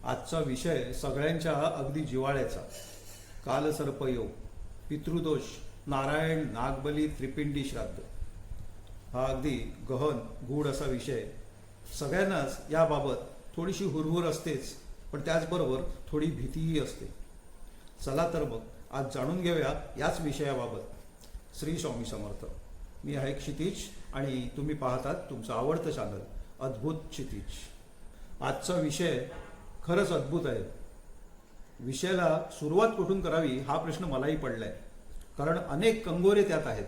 आजचा विषय सगळ्यांच्या अगदी जिव्हाळ्याचा कालसर्पयोग, पितृदोष, नारायण, नागबली, त्रिपिंडी श्राद्ध. हा अगदी गहन गूढ असा विषय. सगळ्यांनाच याबाबत थोडीशी हुरहुर असतेच, पण त्याचबरोबर थोडी भीतीही असते. चला तर मग आज जाणून घेऊया याच विषयाबाबत. श्री स्वामी समर्थ. मी आहे क्षितिज आणि तुम्ही पाहतात तुमचं आवडतं चॅनल अद्भुत क्षितिज. आजचा विषय खरंच अद्भुत आहे. विषयाला सुरुवात कुठून करावी हा प्रश्न मलाही पडलाय, कारण अनेक कंगोरे त्यात आहेत.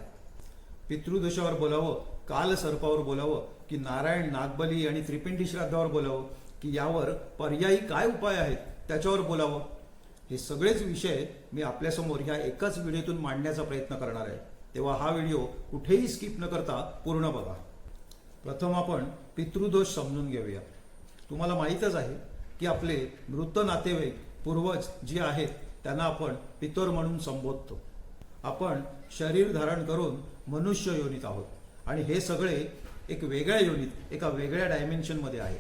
पितृदोषावर बोलावं, कालसर्पावर बोलावं, की नारायण, नागबली आणि त्रिपिंडी श्राद्धावर बोलावं, की यावर पर्यायी काय उपाय आहेत त्याच्यावर बोलावं. हे सगळेच विषय मी आपल्यासमोर ह्या एकाच व्हिडिओतून मांडण्याचा प्रयत्न करणार आहे. तेव्हा हा व्हिडिओ कुठेही स्किप न करता पूर्ण बघा. प्रथम आपण पितृदोष समजून घेऊया. तुम्हाला माहीतच आहे की आपले मृत नातेवाईक, पूर्वज जे आहेत त्यांना आपण पितर म्हणून संबोधतो. आपण शरीर धारण करून मनुष्य योनीत आहोत आणि हे सगळे एक वेगळ्या योनीत, एका वेगळ्या डायमेन्शनमध्ये आहे.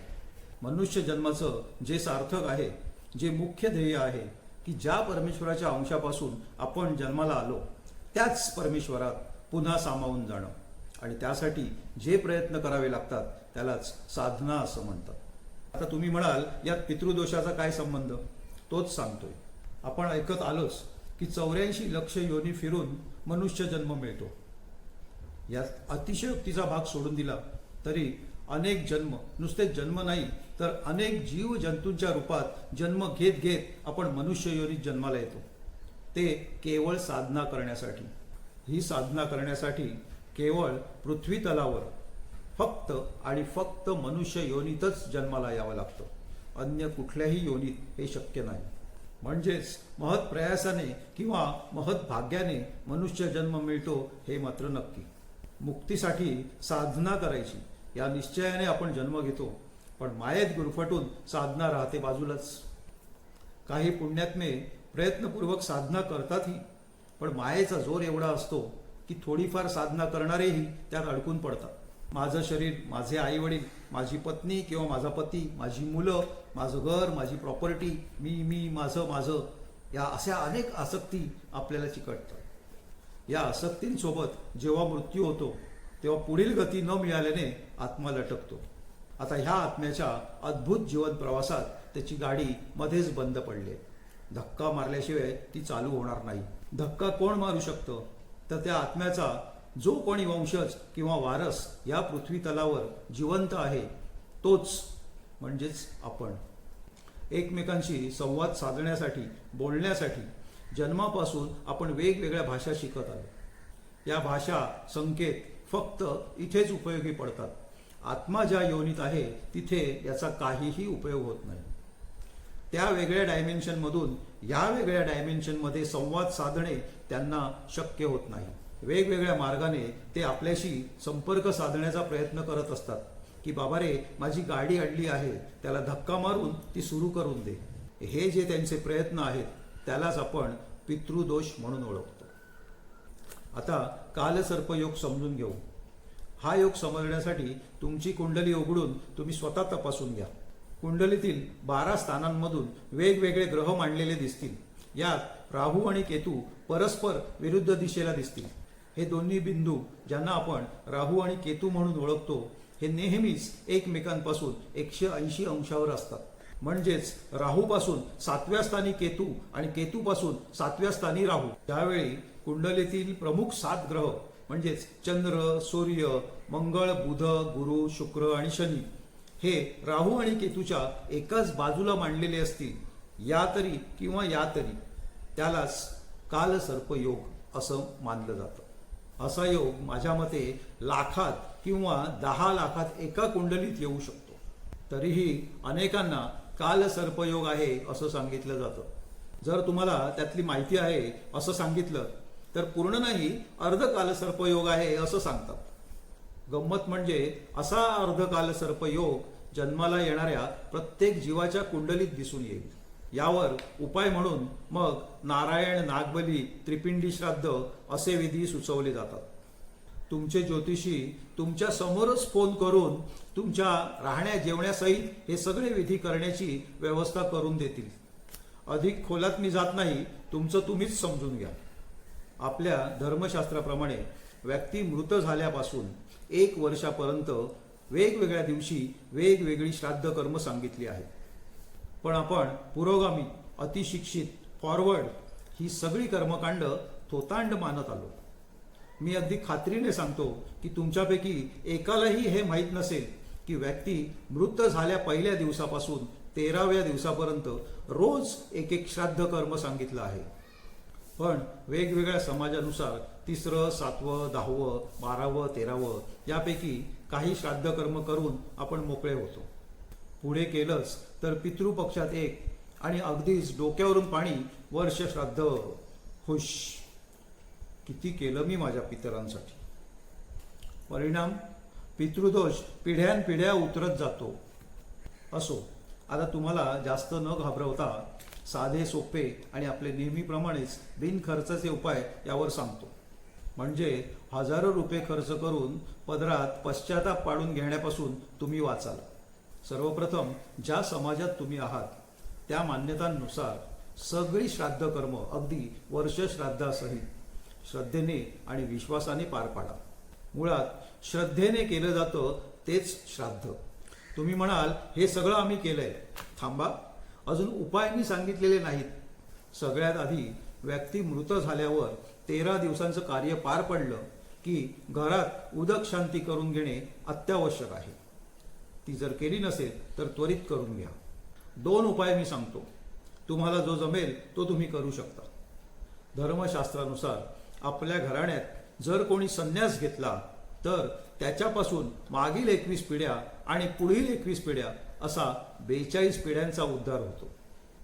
मनुष्य जन्माचं जे सार्थक आहे, जे मुख्य ध्येय आहे, की ज्या परमेश्वराच्या अंशापासून आपण जन्माला आलो त्याच परमेश्वरात पुन्हा सामावून जाणं, आणि त्यासाठी जे प्रयत्न करावे लागतात त्यालाच साधना असं म्हणतात. आता तुम्ही म्हणाल यात पितृदोषाचा काय संबंध? तोच सांगतोय. आपण ऐकत आलोच की 84 लक्ष योनी फिरून मनुष्य जन्म मिळतो. यात अतिशयोक्तीचा भाग सोडून दिला तरी अनेक जन्म, नुसते जन्म नाही तर अनेक जीव जंतूंच्या रूपात जन्म घेत घेत आपण मनुष्य योनीत जन्माला येतो. ते केवळ साधना करण्यासाठी. ही साधना करण्यासाठी केवळ पृथ्वी तलावर फक्त आणि फक्त मनुष्य योनीतच जन्माला यावं लागतं. अन्य कुठल्याही योनीत हे शक्य नाही. म्हणजेच महत् प्रयासाने किंवा महत् भाग्याने मनुष्य जन्म मिळतो हे मात्र नक्की. मुक्तीसाठी साधना करायची या निश्चयाने आपण जन्म घेतो, पण मायेत गुरफटून साधना राहते बाजूलाच. काही पुण्यात्मे प्रयत्नपूर्वक साधना करतातही, पण मायेचा जोर एवढा असतो की थोडीफार साधना करणारेही त्यात अडकून पडतात. माझं शरीर, माझे आई वडील, माझी पत्नी किंवा माझा पती, माझी मुलं, माझं घर, माझी प्रॉपर्टी, मी माझं या अशा अनेक आसक्ती आपल्याला चिकटतात. या आसक्तींसोबत जेव्हा मृत्यू होतो तेव्हा पुढील गती न मिळाल्याने आत्मा लटकतो. आता ह्या आत्म्याच्या अद्भुत जीवन प्रवासात त्याची गाडी मध्येच बंद पडली. धक्का मारल्याशिवाय ती चालू होणार नाही. धक्का कोण मारू शकतं? तर त्या आत्म्याचा जो कोणी वंशज किंवा वारस या पृथ्वी तलावर जिवंत आहे तोच, म्हणजेच आपण. एकमेकांशी संवाद साधण्यासाठी, बोलण्यासाठी जन्मापासून आपण वेगवेगळ्या भाषा शिकत आलो. या भाषा, संकेत फक्त इथेच उपयोगी पडतात. आत्मा ज्या योनीत आहे तिथे याचा काहीही उपयोग होत नाही. त्या वेगळ्या डायमेन्शनमधून या वेगळ्या डायमेन्शनमध्ये संवाद साधणे त्यांना शक्य होत नाही. वेगवेगळ्या मार्गाने ते आपल्याशी संपर्क साधण्याचा प्रयत्न करत असतात, की बाबा रे, माझी गाडी अडली आहे, त्याला धक्का मारून ती सुरू करून दे. हे जे त्यांचे प्रयत्न आहेत त्यालाच आपण पितृदोष म्हणून ओळखतो. आता कालसर्पयोग समजून घेऊ. हा योग समजण्यासाठी तुमची कुंडली उघडून तुम्ही स्वतः तपासून घ्या. कुंडलीतील 12 स्थानांमधून वेगवेगळे ग्रह मांडलेले दिसतील. यात राहू आणि केतू परस्पर विरुद्ध दिशेला दिसतील. हे दोन्ही बिंदू, ज्यांना आपण राहू आणि केतू म्हणून ओळखतो, हे नेहमीच एकमेकांपासून 180 अंशावर असतात. म्हणजेच राहूपासून 7व्या स्थानी केतू आणि केतूपासून 7व्या स्थानी राहू. त्यावेळी कुंडलीतील प्रमुख 7 ग्रह म्हणजेच चंद्र, सूर्य, मंगळ, बुध, गुरु, शुक्र आणि शनी हे राहू आणि केतूच्या एकाच बाजूला मांडलेले असतील. या तरी किंवा या तरी त्यालाच कालसर्पयोग असं मानलं जातं. असा योग माझ्या मते लाखात किंवा 10 लाखात एका कुंडलीत येऊ शकतो. तरीही अनेकांना कालसर्पयोग आहे असं सांगितलं जातं. जर तुम्हाला त्यातली माहिती आहे असं सांगितलं तर पूर्ण नाही, अर्ध कालसर्पयोग आहे असं सांगतात. गंमत म्हणजे असा अर्ध कालसर्पयोग जन्माला येणाऱ्या प्रत्येक जीवाच्या कुंडलीत दिसून येईल. यावर उपाय म्हणून मग नारायण, नागबली, त्रिपिंडी श्राद्ध असे विधी सुचवले जातात. तुमचे ज्योतिषी तुमच्या समोरच फोन करून तुमच्या राहण्या जेवण्यासहित हे सगळे विधी करण्याची व्यवस्था करून देतील. अधिक खोलात मी जात नाही, तुमचं तुम्हीच समजून घ्या. आपल्या धर्मशास्त्राप्रमाणे व्यक्ती मृत झाल्यापासून 1 वर्षापर्यंत वेगवेगळ्या दिवशी वेगवेगळी श्राद्ध कर्म सांगितली आहेत. पण आपण पुरोगामी, अतिशिक्षित, फॉरवर्ड ही सगळी कर्मकांड थोतांड मानत आलो. मी अगदी खात्रीने सांगतो की तुमच्यापैकी एकालाही हे माहीत नसेल की व्यक्ती मृत झाल्या पहिल्या दिवसापासून 13व्या दिवसापर्यंत रोज एक एक श्राद्ध कर्म सांगितलं आहे. पण वेगवेगळ्या समाजानुसार 3रं, 7वं, 10वं, 12वं, 13वं यापैकी काही श्राद्ध कर्म करून आपण मोकळे होतो. पुढे केलंच तर पितृपक्षात एक आणि अगदीच डोक्यावरून पाणी वर्ष श्राद्ध. खुश, किती केलं मी माझ्या पितरांसाठी. परिणाम पितृदोष पिढ्यानपिढ्या उतरत जातो. असो, आता तुम्हाला जास्त न घाबरवता साधे सोपे आणि आपले नेहमीप्रमाणेच बिनखर्चाचे उपाय यावर सांगतो. म्हणजे हजारो रुपये खर्च करून पदरात पश्चाताप पाडून घेण्यापासून तुम्ही वाचाल. सर्वप्रथम ज्या समाजात तुम्ही आहात त्या मान्यतांनुसार सगळी श्राद्ध कर्म अगदी वर्ष श्राद्धासहित श्रद्धेने आणि विश्वासाने पार पाडा. मुळात श्रद्धेने केलं जातं तेच श्राद्ध. तुम्ही म्हणाल हे सगळं आम्ही केलंय. थांबा, अजून उपाय मी सांगितलेले नाहीत. सगळ्यात आधी व्यक्ती मृत झाल्यावर 13 दिवसांचं कार्य पार पडलं की घरात उदक शांती करून घेणे अत्यावश्यक आहे. ती जर केली नसेल तर त्वरित करून घ्या. 2 उपाय मी सांगतो, तुम्हाला जो जमेल तो तुम्ही करू शकता. धर्मशास्त्रानुसार आपल्या घराण्यात जर कोणी संन्यास घेतला तर त्याच्यापासून मागील 21 पिढ्या आणि पुढील 21 पिढ्या असा 42 पिढ्यांचा उद्धार होतो.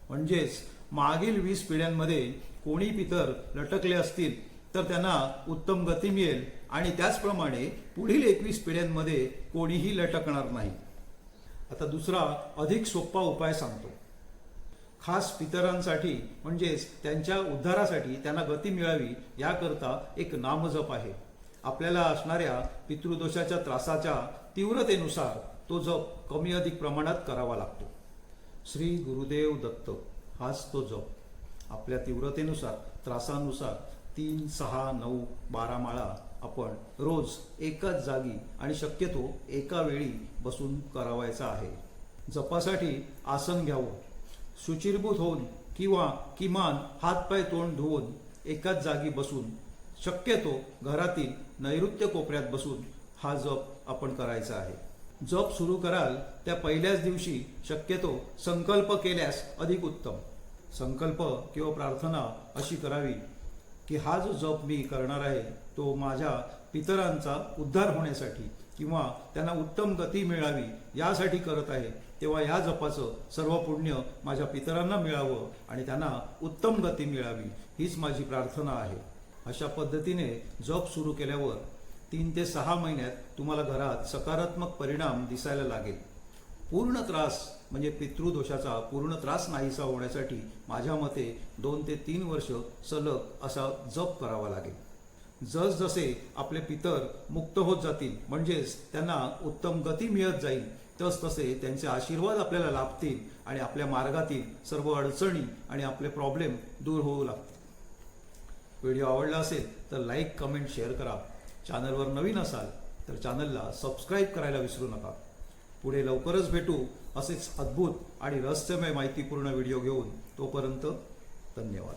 म्हणजेच मागील 20 पिढ्यांमध्ये कोणी पितर लटकले असतील तर त्यांना उत्तम गती मिळेल आणि त्याचप्रमाणे पुढील 21 पिढ्यांमध्ये कोणीही लटकणार नाही. आता दुसरा अधिक सोपा उपाय सांगतो. खास पितरांसाठी म्हणजेच त्यांच्या उद्धारासाठी त्यांना गती मिळावी याकरता एक नामजप आहे. आपल्याला असणाऱ्या पितृदोषाच्या त्रासाच्या तीव्रतेनुसार तो जप कमी अधिक प्रमाणात करावा लागतो. श्री गुरुदेव दत्त हाच तो जप. आपल्या तीव्रतेनुसार, त्रासानुसार 3, 6, 9, 12 माळा आपण रोज एकाच जागी आणि शक्यतो एका वेळी बसून करावायचा आहे. जपासाठी आसन घ्यावं. शुचिर्भूत होऊन किंवा किमान हातपाय तोंड धुवून एकाच जागी बसून, शक्यतो घरातील नैऋत्य कोपऱ्यात बसून हा जप आपण करायचा आहे. जप सुरू कराल त्या पहिल्याच दिवशी शक्यतो संकल्प केल्यास अधिक उत्तम. संकल्प किंवा प्रार्थना अशी करावी की हा जो जप मी करणार आहे तो माझ्या पितरांचा उद्धार होण्यासाठी किंवा त्यांना उत्तम गती मिळावी यासाठी करत आहे. तेव्हा या जपाचं सर्व पुण्य माझ्या पितरांना मिळावं आणि त्यांना उत्तम गती मिळावी हीच माझी प्रार्थना आहे. अशा पद्धतीने जप सुरू केल्यावर 3 ते 6 महिन्यात तुम्हाला घरात सकारात्मक परिणाम दिसायला लागेल. पूर्ण त्रास म्हणजे पितृदोषाचा पूर्ण त्रास नाहीसा होण्यासाठी माझ्या मते 2 ते 3 वर्ष सलग असा जप करावा लागेल. जसजसे आपले पितर मुक्त होत जातील म्हणजेच त्यांना उत्तम गती मिळत जाईल तसतसे त्यांचे आशीर्वाद आपल्याला लाभतील आणि आपल्या मार्गातील सर्व अडचणी आणि आपले प्रॉब्लेम दूर होऊ लागतील. व्हिडिओ आवडला असेल तर लाईक, कमेंट, शेअर करा. चॅनलवर नवीन असाल तर चॅनलला सबस्क्राईब करायला विसरू नका. पुढे लवकरच भेटू असेच अद्भुत आणि रहस्यमय माहितीपूर्ण व्हिडिओ घेऊन. तोपर्यंत धन्यवाद.